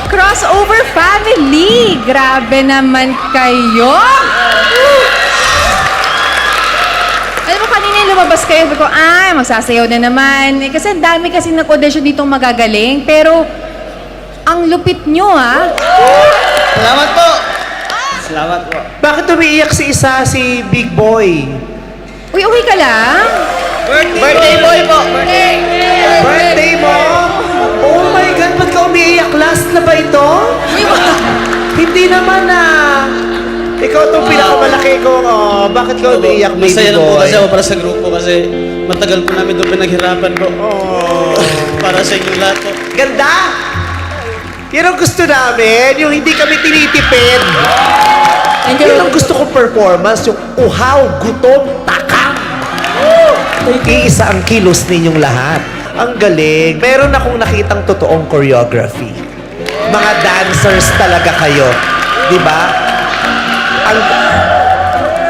Crossover family! Grabe naman kayo! Alam mo, kanina yung lumabas kayo, sabi ko, magsasayaw na naman. Kasi ang dami kasi nag-audition ditong magagaling. Pero, ang lupit nyo, ha? Salamat po! Salamat po. Bakit umiiyak si Big Boy? Uy, okay ka lang? Birthday boy po! Birthday mo? Oh my God, ba't ka umiiyak? Last na ba ito? Hindi naman Ikaw itong pinakamalaki ko. Oh, bakit ka umiiyak, baby Masaya lang po boy? kasi ako para sa grupo kasi matagal po namin doon pinaghirapan po. Para sa inyo lahat po. Ganda! Yan ang gusto namin, yung hindi kami tinitipid. Yan ang gusto kong performance, yung uhaw, gutom, takam. Iisa ang kilos ninyong lahat. Ang galing. Meron akong nakitang totoong choreography. Mga dancers talaga kayo. Di ba?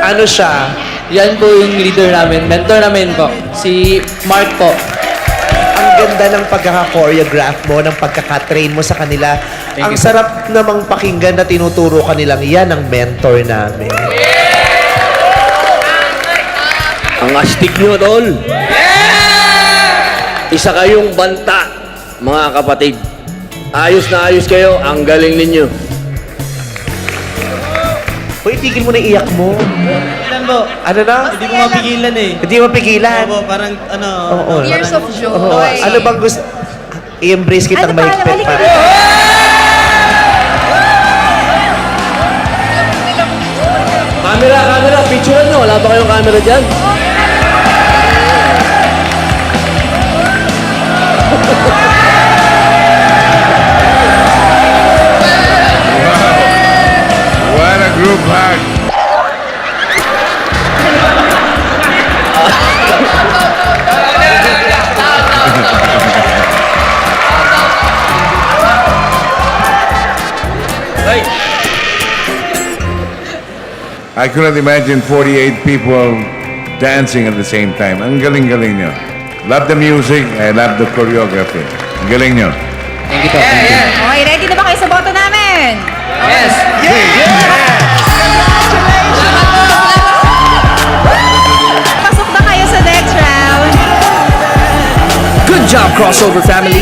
Ano siya? Yan po yung leader namin, mentor namin po, si Mark po. Ang ganda ng pagkaka-choreograph mo, ng pagkaka-train mo sa kanila. Ang sarap namang pakinggan na tinuturo kanilang yan ang mentor namin. Ang astig nyo, tol. Isa kayong banta, mga kapatid. Ayos na ayos kayo, ang galing ninyo. Uy, tigil mo na iyak mo. Ilan po? Ano na? Hindi ko mapigilan eh. Hindi mo pigilan. Opo, parang ano... Oo. Years of joy. Oo. Ano bang gusto? I-embrace kitang Ano pa? mahigpit Halika pa. dito. Camera, picture nyo. Wala ba kayong camera dyan? What a group hug. I couldn't imagine 48 people dancing at the same time. Ang galing-galing nyo. Love the music, I love the choreography. Ang galing nyo. Thank you po. Thank you. Okay, ready na ba kayo sa boto namin? Yes! Pasok na kayo sa next round. Good job, crossover family!